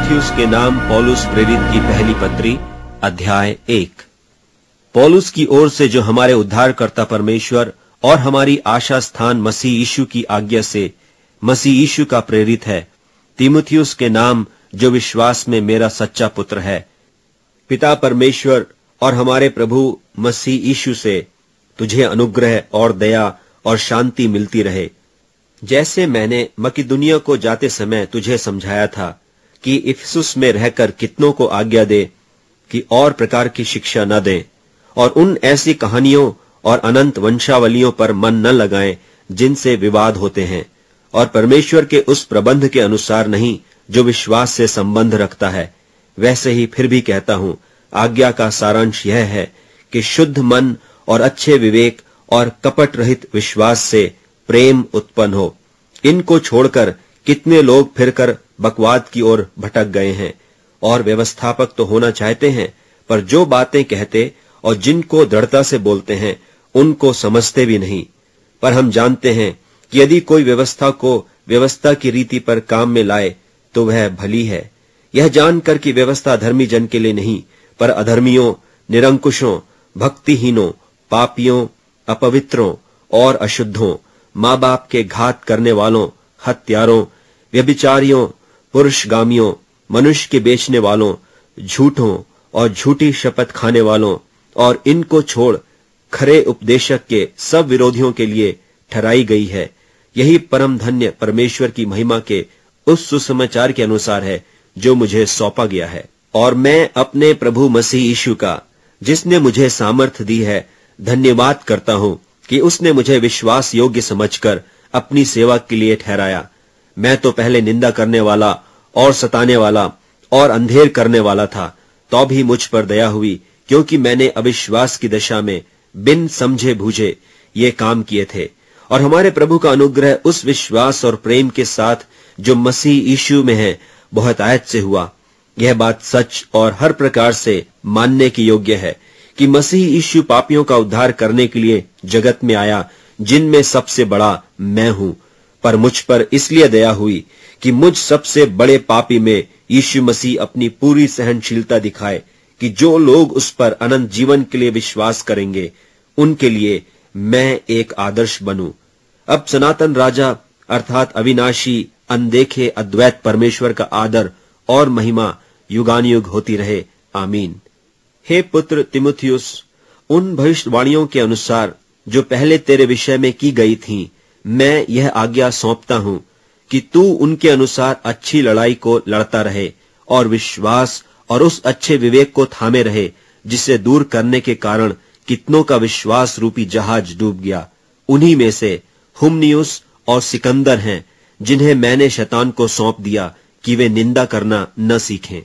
तीमुथियुस के नाम पौलुस प्रेरित की पहली पत्री अध्याय 1। पौलुस की ओर से जो हमारे उद्धारकर्ता परमेश्वर और हमारी आशा स्थान मसीह यीशु की आज्ञा से मसीह यीशु का प्रेरित है, तीमुथियुस के नाम जो विश्वास में मेरा सच्चा पुत्र है, पिता परमेश्वर और हमारे प्रभु मसीह यीशु से तुझे अनुग्रह और दया और शांति मिलती रहे। जैसे मैंने मकिदुनिया को जाते समय तुझे समझाया था कि इफिसुस में रहकर कितनों को आज्ञा दे कि और प्रकार की शिक्षा न दें और उन ऐसी कहानियों और अनंत वंशावलियों पर मन न लगाएं जिनसे विवाद होते हैं, और परमेश्वर के उस प्रबंध के अनुसार नहीं जो विश्वास से संबंध रखता है। वैसे ही फिर भी कहता हूं, आज्ञा का सारांश यह है कि शुद्ध मन और अच्छे विवेक और कपट रहित विश्वास से प्रेम उत्पन्न हो। इनको छोड़कर कितने लोग फिरकर बकवाद की ओर भटक गए हैं और व्यवस्थापक तो होना चाहते हैं, पर जो बातें कहते और जिनको दृढ़ता से बोलते हैं उनको समझते भी नहीं। पर हम जानते हैं कि यदि कोई व्यवस्था को व्यवस्था की रीति पर काम में लाए तो वह भली है, यह जानकर कि व्यवस्था धर्मी जन के लिए नहीं पर अधर्मियों, निरंकुशों, भक्तिहीनों, पापियों, अपवित्रों और अशुद्धों, माँ बाप के घात करने वालों, हत्यारों, व्यभिचारियों, पुरुषगामियों, मनुष्य के बेचने वालों, झूठों और झूठी शपथ खाने वालों और इनको छोड़ खरे उपदेशक के सब विरोधियों के लिए ठहराई गई है। यही परम धन्य परमेश्वर की महिमा के उस सुसमाचार के अनुसार है जो मुझे सौंपा गया है। और मैं अपने प्रभु मसीह यीशु का, जिसने मुझे सामर्थ्य दी है, धन्यवाद करता हूं कि उसने मुझे विश्वास योग्य समझकर अपनी सेवा के लिए ठहराया। मैं तो पहले निंदा करने वाला और सताने वाला और अंधेर करने वाला था, तो भी मुझ पर दया हुई, क्योंकि मैंने अविश्वास की दशा में बिन समझे बूझे ये काम किए थे। और हमारे प्रभु का अनुग्रह उस विश्वास और प्रेम के साथ जो मसीह यीशु में है बहुतायत से हुआ। यह बात सच और हर प्रकार से मानने की योग्य है कि मसीह यीशु पापियों का उद्धार करने के लिए जगत में आया, जिनमें सबसे बड़ा मैं हूं। पर मुझ पर इसलिए दया हुई कि मुझ सबसे बड़े पापी में यीशु मसीह अपनी पूरी सहनशीलता दिखाए, कि जो लोग उस पर अनंत जीवन के लिए विश्वास करेंगे उनके लिए मैं एक आदर्श बनूं। अब सनातन राजा अर्थात अविनाशी, अनदेखे, अद्वैत परमेश्वर का आदर और महिमा युगानुयुग होती रहे। आमीन। हे पुत्र तीमुथियुस, उन भविष्यवाणियों के अनुसार जो पहले तेरे विषय में की गई थीं, मैं यह आज्ञा सौंपता हूं कि तू उनके अनुसार अच्छी लड़ाई को लड़ता रहे और विश्वास और उस अच्छे विवेक को थामे रहे, जिसे दूर करने के कारण कितनों का विश्वास रूपी जहाज डूब गया। उन्हीं में से हुमनियुस और सिकंदर हैं, जिन्हें मैंने शैतान को सौंप दिया कि वे निंदा करना न सीखें।